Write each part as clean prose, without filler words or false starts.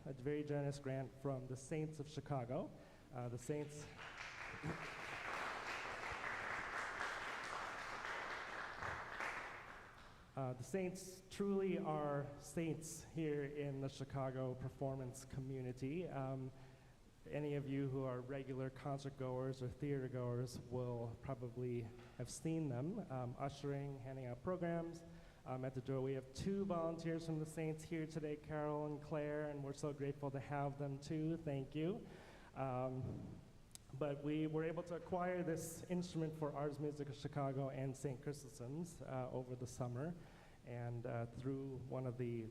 a very generous grant from the Saints of Chicago. The Saints... The Saints truly are saints here in the Chicago performance community. Any of you who are regular concert goers or theater goers will probably have seen them ushering, handing out programs. At the door, we have 2 volunteers from the Saints here today, Carol and Claire, and we're so grateful to have them too. Thank you. But we were able to acquire this instrument for Ars Musica Chicago and St. Chrysostom's over the summer, and through one of the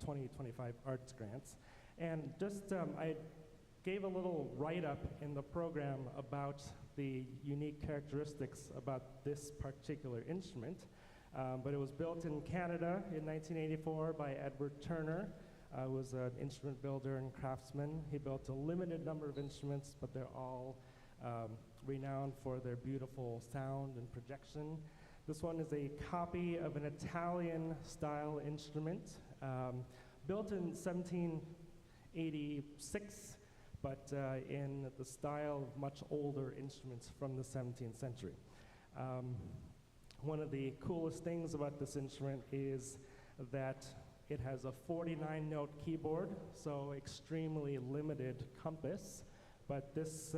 2025 arts grants. And just, I gave a little write-up in the program about the unique characteristics about this particular instrument. But it was built in Canada in 1984 by Edward Turner, who was an instrument builder and craftsman. He built a limited number of instruments, but they're all renowned for their beautiful sound and projection. This one is a copy of an Italian-style instrument, built in 1786, but in the style of much older instruments from the 17th century. One of the coolest things about this instrument is that it has a 49-note keyboard, so extremely limited compass. But this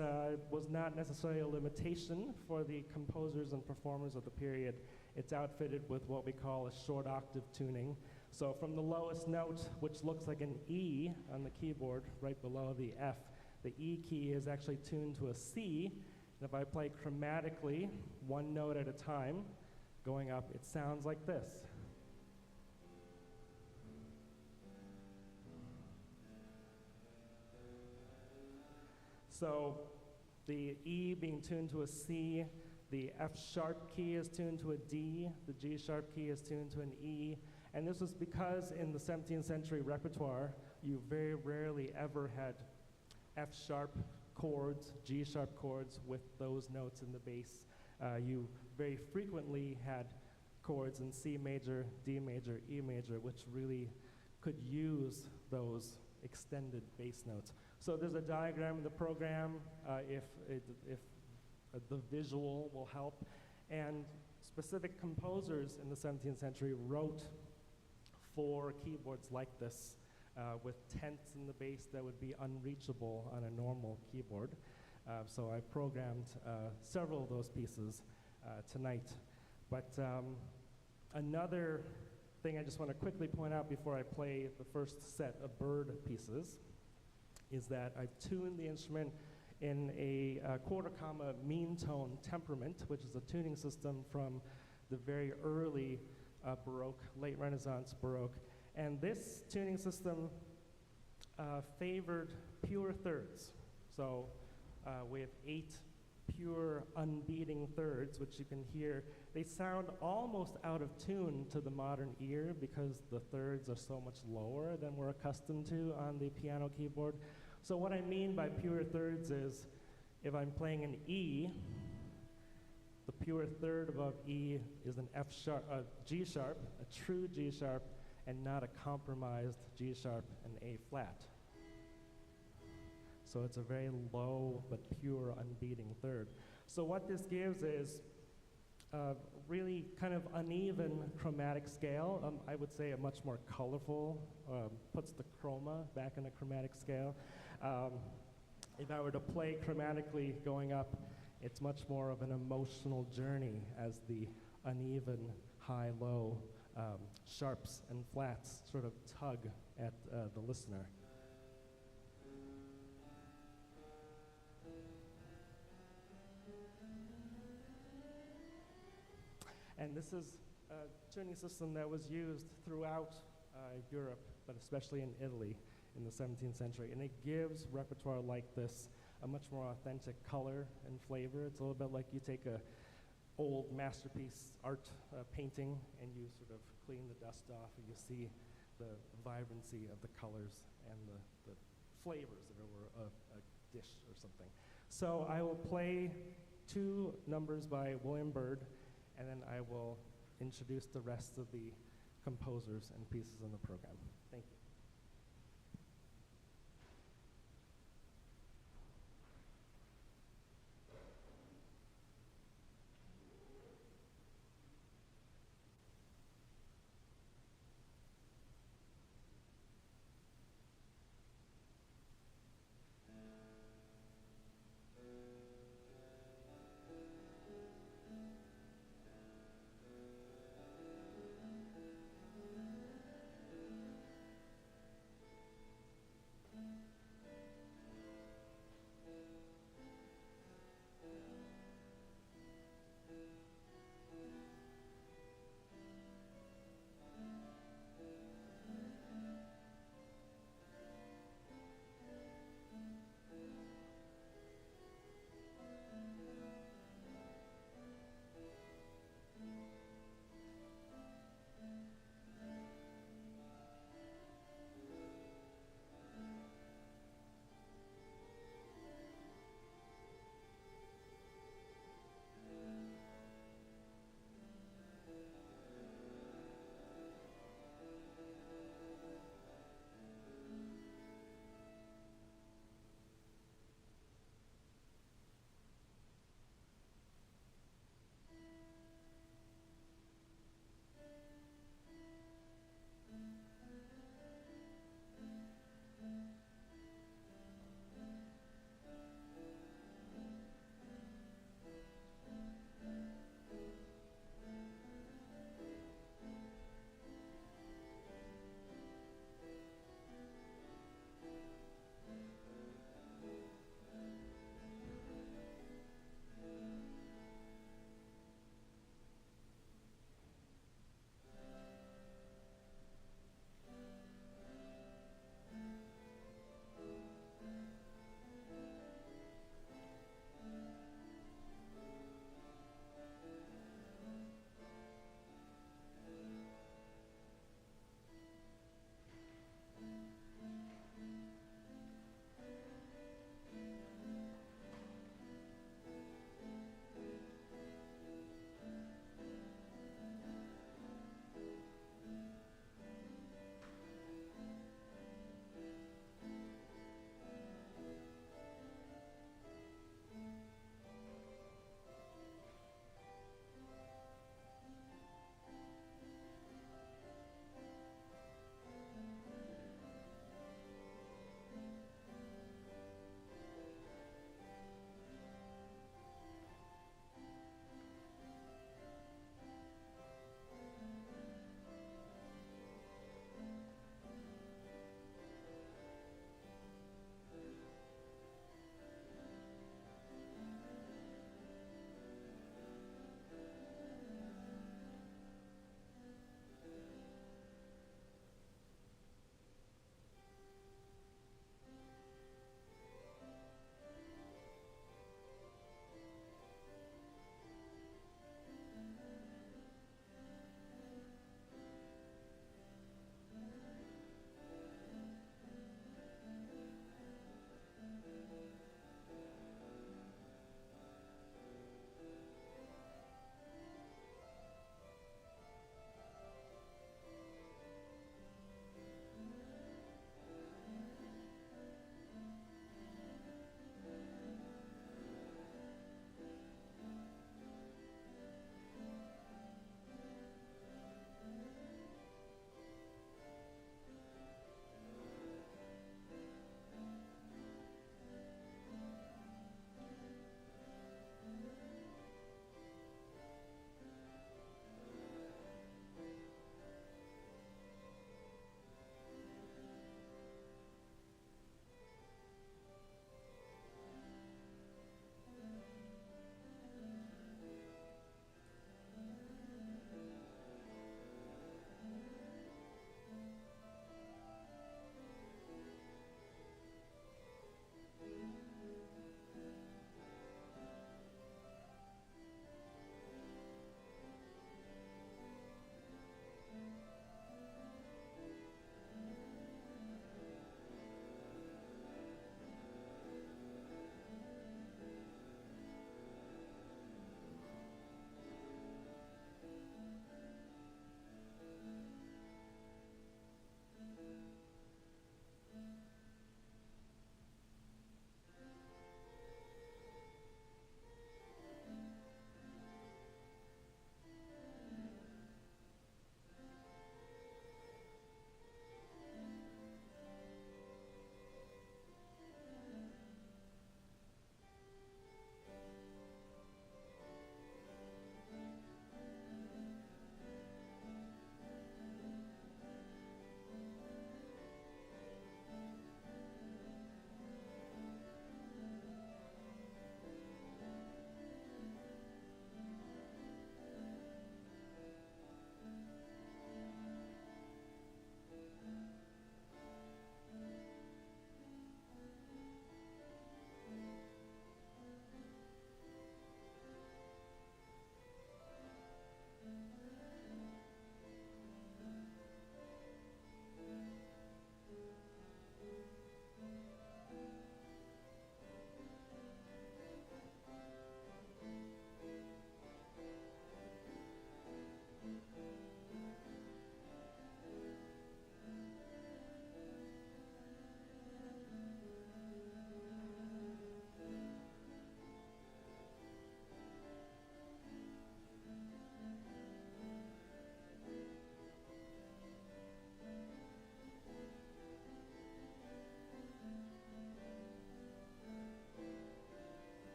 was not necessarily a limitation for the composers and performers of the period. It's outfitted with what we call a short octave tuning. So from the lowest note, which looks like an E on the keyboard, right below the F, the E key is actually tuned to a C. And if I play chromatically, 1 note at a time, going up, it sounds like this. So the E being tuned to a C, the F sharp key is tuned to a D, the G sharp key is tuned to an E, and this was because in the 17th century repertoire, you very rarely ever had F sharp chords, G sharp chords with those notes in the bass. You very frequently had chords in C major, D major, E major, which really could use those extended bass notes. So there's a diagram in the program if the visual will help. And specific composers in the 17th century wrote for keyboards like this with tenths in the bass that would be unreachable on a normal keyboard. So I programmed several of those pieces tonight. But another thing I just want to quickly point out before I play the first set of bird pieces is that I've tuned the instrument in a quarter comma mean tone temperament, which is a tuning system from the very early Baroque, late Renaissance Baroque. And this tuning system favored pure thirds. So we have 8 pure unbeating thirds, which you can hear. They sound almost out of tune to the modern ear because the thirds are so much lower than we're accustomed to on the piano keyboard. So what I mean by pure thirds is if I'm playing an E, the pure third above E is an F sharp, G sharp, a true G sharp, and not a compromised G sharp and A flat. So it's a very low but pure unbeating third. So what this gives is a really kind of uneven chromatic scale. I would say a much more colorful, puts the chroma back in a chromatic scale. If I were to play chromatically going up, it's much more of an emotional journey as the uneven high-low sharps and flats sort of tug at the listener. And this is a tuning system that was used throughout Europe, but especially in Italy in the 17th century. And it gives repertoire like this a much more authentic color and flavor. It's a little bit like you take a old masterpiece art painting and you sort of clean the dust off and you see the vibrancy of the colors and the flavors that were a dish or something. So I will play 2 numbers by William Byrd, and then I will introduce the rest of the composers and pieces in the program. Thank you.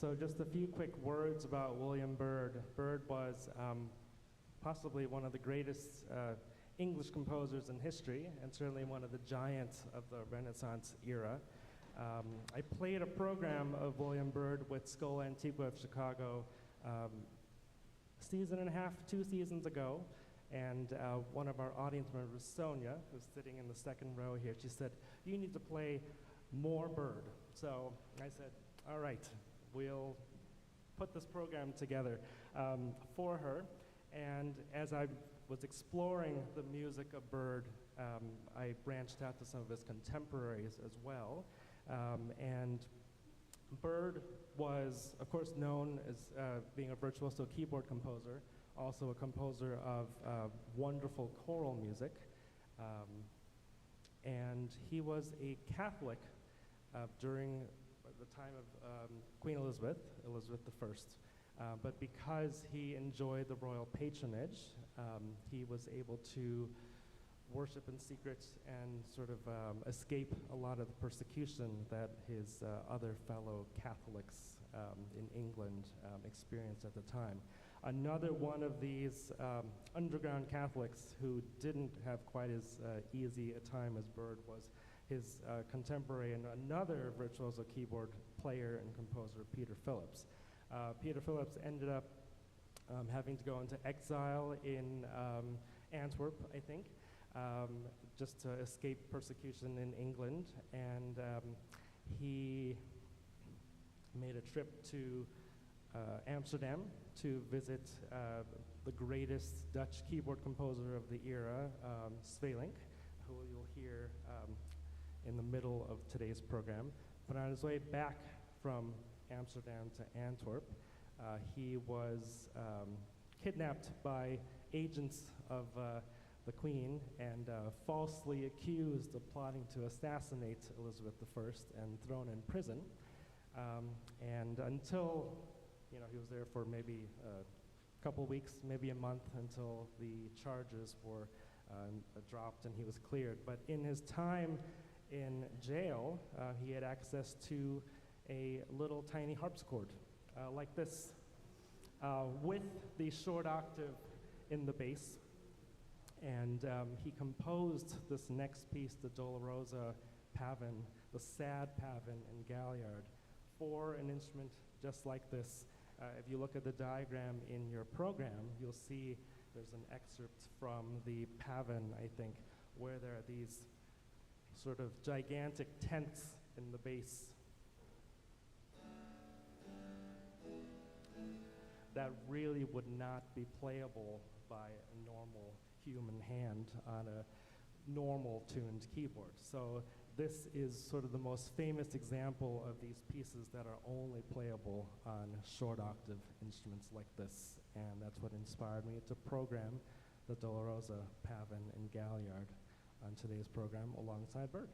So just a few quick words about William Byrd. Byrd was possibly one of the greatest English composers in history, and certainly one of the giants of the Renaissance era. I played a program of William Byrd with Schola Antiqua of Chicago season and a half, 2 seasons ago, and one of our audience members, Sonia, who's sitting in the second row here, she said, "You need to play more Byrd." So I said, all right, we'll put this program together for her. And as I was exploring the music of Byrd, I branched out to some of his contemporaries as well. And Byrd was, of course, known as being a virtuoso keyboard composer, also a composer of wonderful choral music. And he was a Catholic during the time of Queen Elizabeth, Elizabeth I. But because he enjoyed the royal patronage, he was able to worship in secret and sort of escape a lot of the persecution that his other fellow Catholics in England experienced at the time. Another one of these underground Catholics who didn't have quite as easy a time as Byrd was his contemporary and another virtuoso keyboard player and composer, Peter Phillips. Peter Phillips ended up having to go into exile in Antwerp, I think, just to escape persecution in England, and he made a trip to Amsterdam to visit the greatest Dutch keyboard composer of the era, Sweelinck, who you'll hear in the middle of today's program. But on his way back from Amsterdam to Antwerp, he was kidnapped by agents of the Queen and falsely accused of plotting to assassinate Elizabeth I and thrown in prison. And until, he was there for maybe a couple weeks, maybe a month, until the charges were dropped and he was cleared. But in his time in jail, he had access to a little tiny harpsichord like this, with the short octave in the bass. And he composed this next piece, the Dolorosa Pavin, the sad Pavin in Galliard, for an instrument just like this. If you look at the diagram in your program, you'll see there's an excerpt from the Pavin, I think, where there are these sort of gigantic tents in the bass that really would not be playable by a normal human hand on a normal tuned keyboard. So this is sort of the most famous example of these pieces that are only playable on short octave instruments like this, and that's what inspired me to program the Dolorosa, Pavin, and Galliard on today's program alongside Byrd.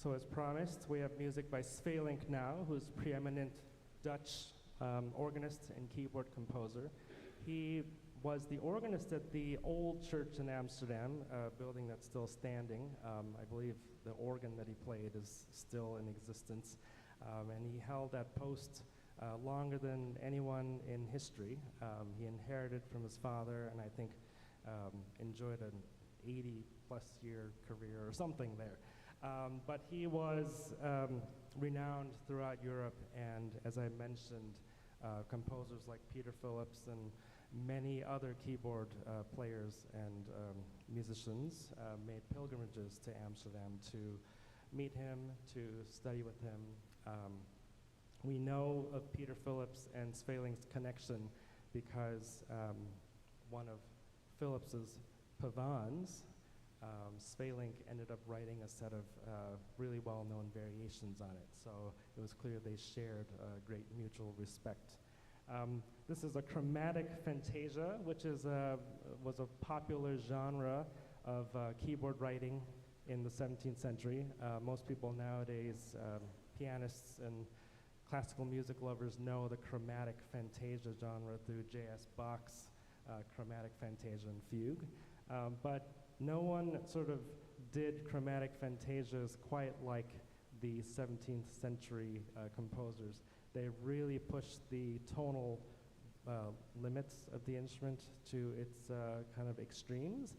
So as promised, we have music by Svelink now, who's preeminent Dutch organist and keyboard composer. He was the organist at the old church in Amsterdam, a building that's still standing. I believe the organ that he played is still in existence. And he held that post longer than anyone in history. He inherited from his father, and I think enjoyed an 80-plus year career or something there. But he was renowned throughout Europe, and as I mentioned, composers like Peter Phillips and many other keyboard players and musicians made pilgrimages to Amsterdam to meet him, to study with him. We know of Peter Phillips and Svelink's connection because one of Phillips's pavans, Svelink ended up writing a set of really well-known variations on it. So it was clear they shared great mutual respect. This is a chromatic fantasia, which is was a popular genre of keyboard writing in the 17th century. Most people nowadays, pianists and classical music lovers, know the chromatic fantasia genre through J.S. Bach's chromatic fantasia and fugue. But no one sort of did chromatic fantasias quite like the 17th century composers. They really pushed the tonal limits of the instrument to its kind of extremes.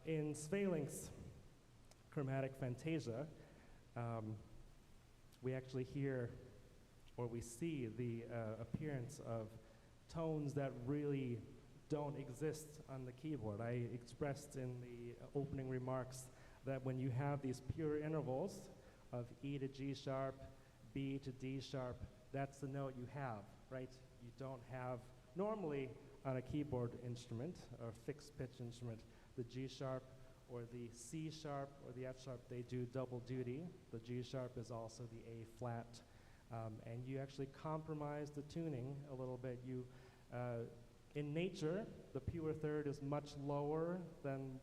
In Svelink's chromatic fantasia, we actually hear, or we see the appearance of tones that really don't exist on the keyboard. I expressed in the opening remarks that when you have these pure intervals of E to G sharp, B to D sharp, that's the note you have, right? You don't have, normally on a keyboard instrument, or fixed pitch instrument, the G sharp or the C sharp or the F sharp, they do double duty. The G sharp is also the A flat. And you actually compromise the tuning a little bit. In nature, the pure third is much lower than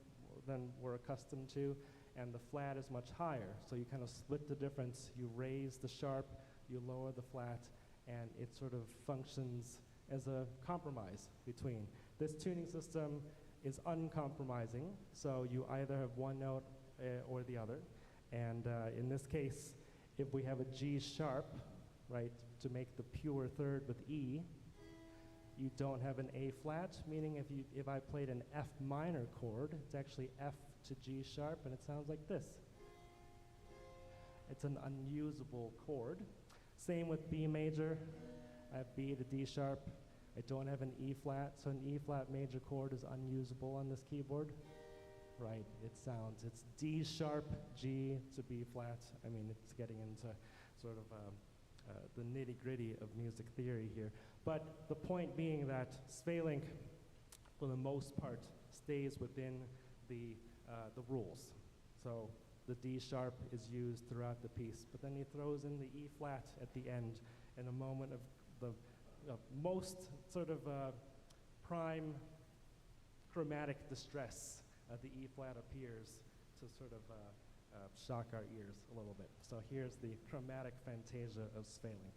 we're accustomed to, and the flat is much higher. So you kind of split the difference. You raise the sharp, you lower the flat, and it sort of functions as a compromise between. This tuning system is uncompromising, so you either have one note or the other. And in this case, if we have a G sharp, right, to make the pure third with E, you don't have an A flat, meaning if I played an F minor chord, it's actually F to G sharp, and it sounds like this. It's an unusable chord. Same with B major. I have B to D sharp. I don't have an E flat, so an E flat major chord is unusable on this keyboard. Right, it's D sharp, G to B flat. I mean, it's getting into sort of the nitty-gritty of music theory here. But the point being that Svelink, for the most part, stays within the rules. So the D sharp is used throughout the piece, but then he throws in the E flat at the end in a moment of the most sort of prime chromatic distress. The E flat appears to sort of shock our ears a little bit. So here's the chromatic fantasia of Svelink.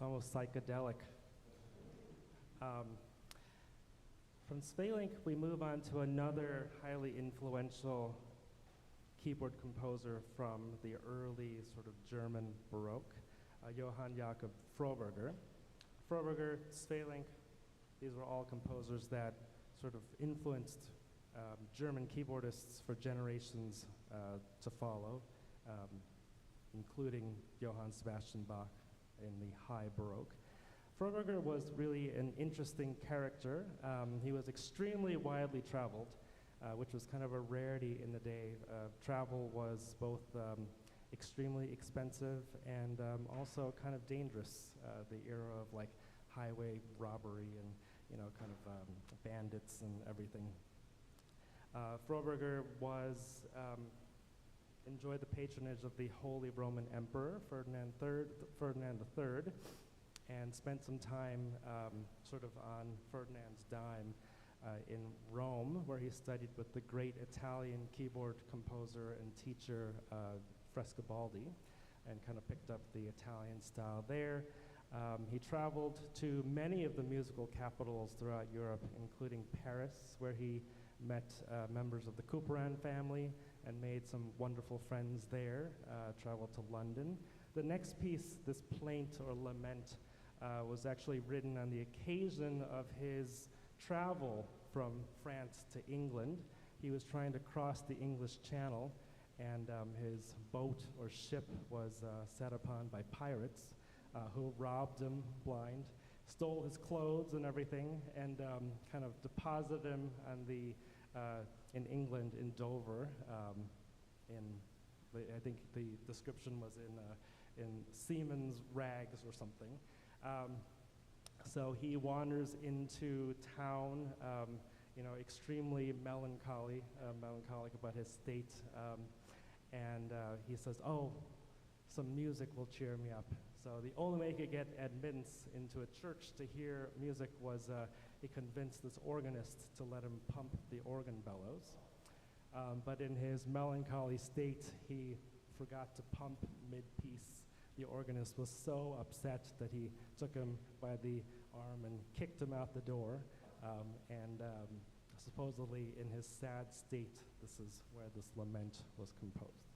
almost psychedelic. Um, from Spelink, we move on to another highly influential keyboard composer from the early sort of German Baroque, Johann Jakob Froberger. Froberger, Spelink, these were all composers that sort of influenced German keyboardists for generations to follow, including Johann Sebastian Bach in the High Baroque. Froberger was really an interesting character. He was extremely widely traveled, which was kind of a rarity in the day. Travel was both extremely expensive and also kind of dangerous. The era of like highway robbery and kind of bandits and everything. Froberger enjoyed the patronage of the Holy Roman Emperor Ferdinand III, and spent some time sort of on Ferdinand's dime in Rome, where he studied with the great Italian keyboard composer and teacher Frescobaldi, and kind of picked up the Italian style there. He traveled to many of the musical capitals throughout Europe, including Paris, where he met members of the Couperin family and made some wonderful friends there, traveled to London. The next piece, this plaint or lament, was actually written on the occasion of his travel from France to England. He was trying to cross the English Channel, and his boat or ship was set upon by pirates who robbed him blind, stole his clothes and everything, and kind of deposited him on in England, in Dover. I think the description was in seaman's rags or something. So he wanders into town, extremely melancholic about his state, and he says, "Oh, some music will cheer me up." So the only way he could get admittance into a church to hear music was he convinced this organist to let him pump the organ bellows. But in his melancholy state, he forgot to pump mid-piece. The organist was so upset that he took him by the arm and kicked him out the door. Supposedly, in his sad state, this is where this lament was composed.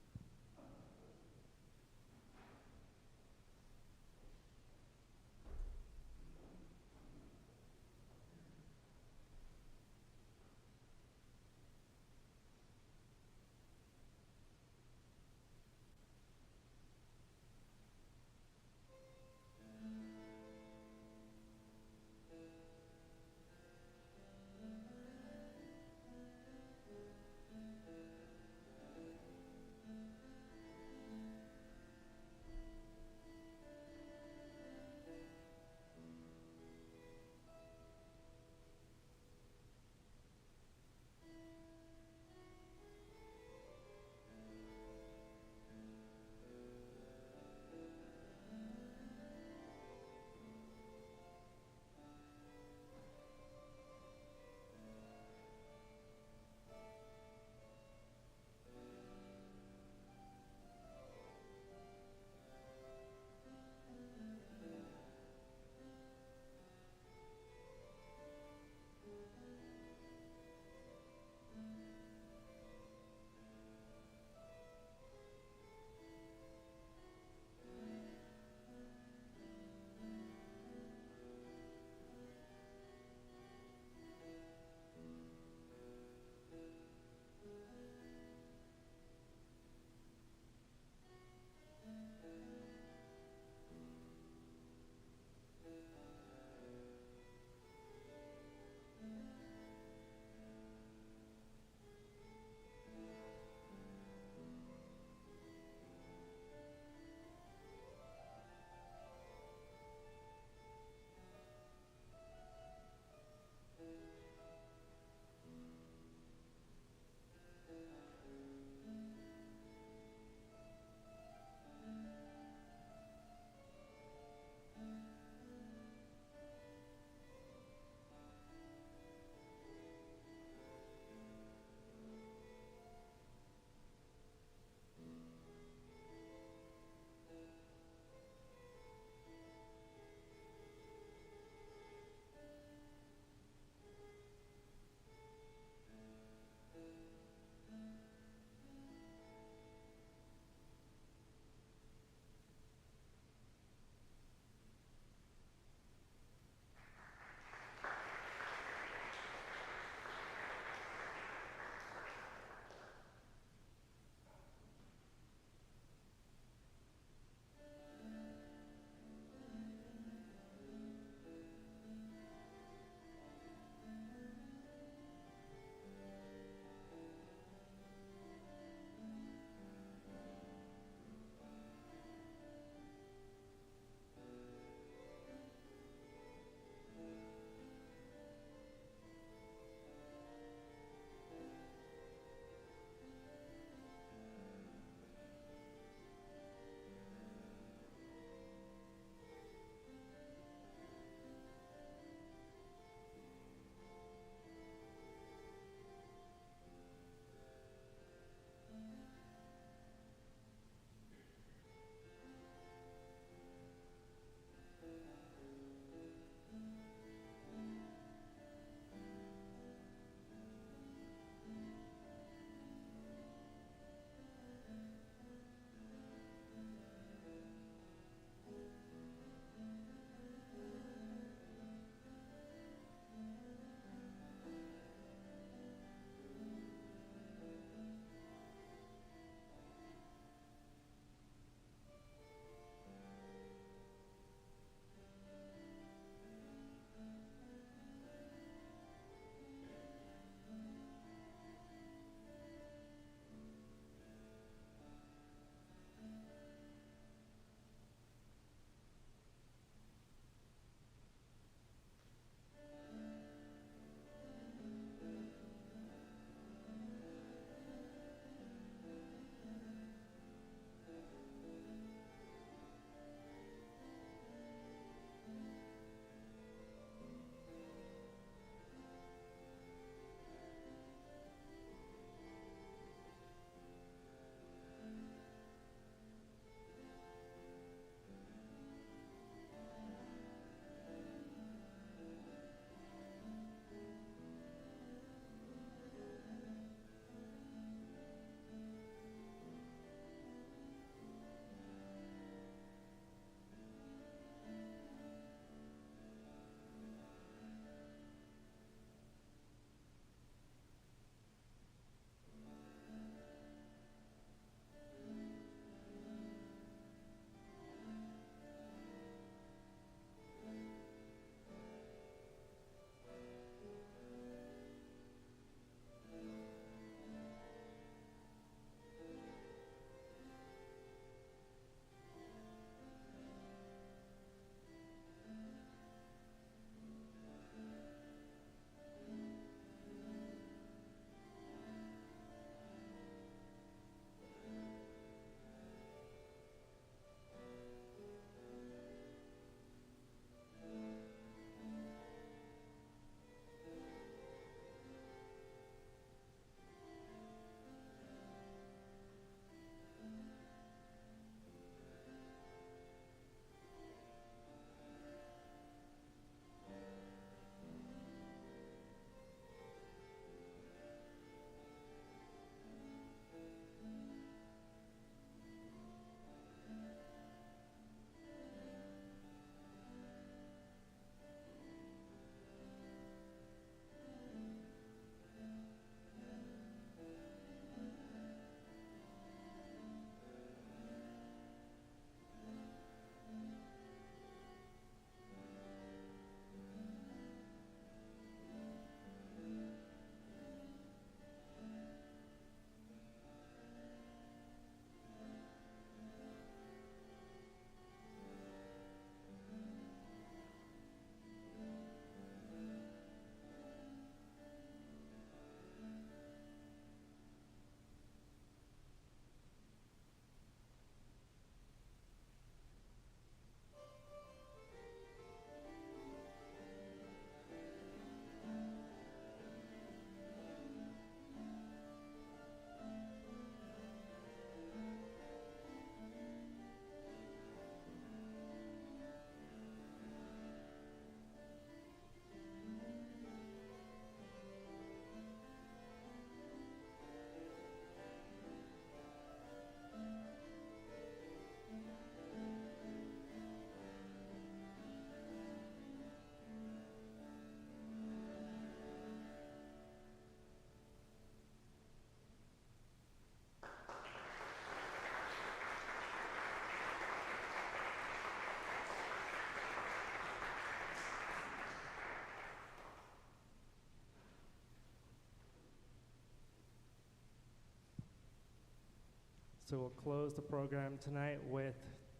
So we'll close the program tonight with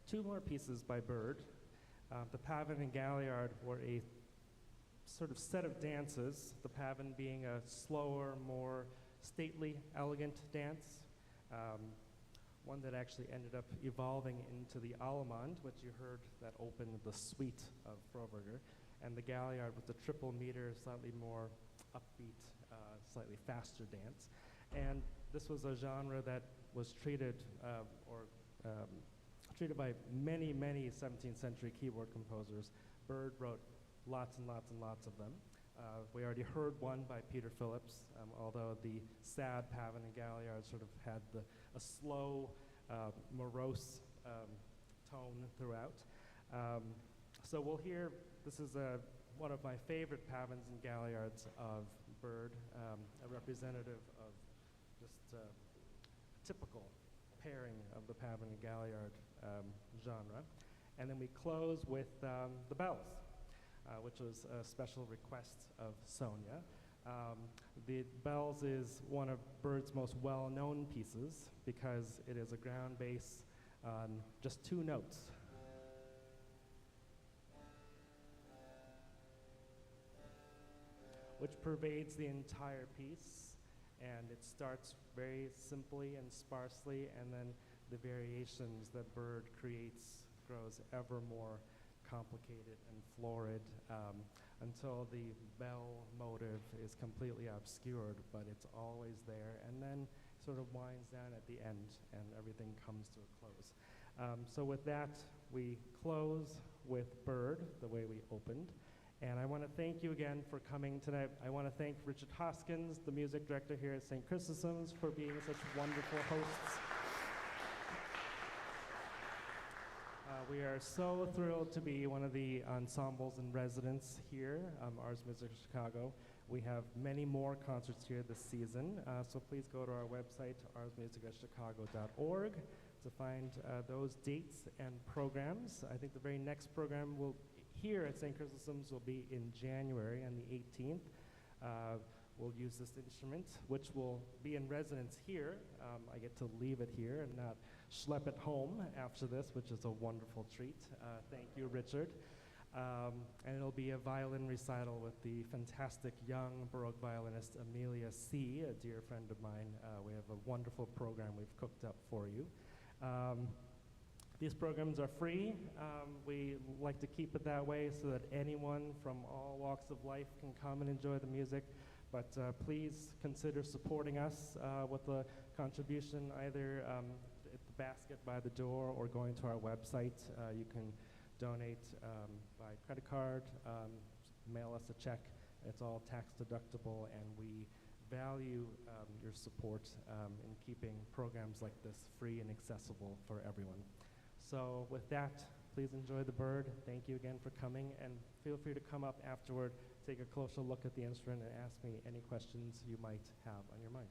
two more pieces by Bird. The Pavin and Galliard were a sort of set of dances, the Pavin being a slower, more stately, elegant dance, one that actually ended up evolving into the Allemande, which you heard that opened the suite of Froberger, and the Galliard with the triple meter, slightly more upbeat, slightly faster dance. And this was a genre that was treated by many, many 17th century keyboard composers. Bird wrote lots and lots and lots of them. We already heard one by Peter Phillips, although the sad Pavin and Galliard sort of had a slow, morose tone throughout. So we'll hear, this is one of my favorite Pavins and Galliards of Bird, a representative of just typical pairing of the Pavin and Galliard genre. And then we close with the Bells, which was a special request of Sonia. The Bells is one of Bird's most well-known pieces because it is a ground bass on just two notes. Which pervades the entire piece, and it starts very simply and sparsely, and then the variations that Bird creates grows ever more complicated and florid until the bell motive is completely obscured, but it's always there, and then sort of winds down at the end, and everything comes to a close. So with that, we close with Bird, the way we opened. And I want to thank you again for coming tonight. I want to thank Richard Hoskins, the music director here at St. Chrysostom's, for being such wonderful hosts. We are so thrilled to be one of the ensembles in residence here, Ars Musica Chicago. We have many more concerts here this season, so please go to our website, arsmusicachicago.org, to find those dates and programs. I think the very next program will here at St. Chrysostom's will be in January on the 18th. We'll use this instrument, which will be in residence here. I get to leave it here and not schlep it home after this, which is a wonderful treat. Thank you, Richard. And it'll be a violin recital with the fantastic young Baroque violinist Amelia C., a dear friend of mine. We have a wonderful program we've cooked up for you. These programs are free. We like to keep it that way so that anyone from all walks of life can come and enjoy the music. But please consider supporting us with a contribution either at the basket by the door or going to our website. You can donate by credit card, mail us a check. It's all tax deductible, and we value your support in keeping programs like this free and accessible for everyone. So with that, please enjoy the Bird. Thank you again for coming, and feel free to come up afterward, take a closer look at the instrument, and ask me any questions you might have on your mind.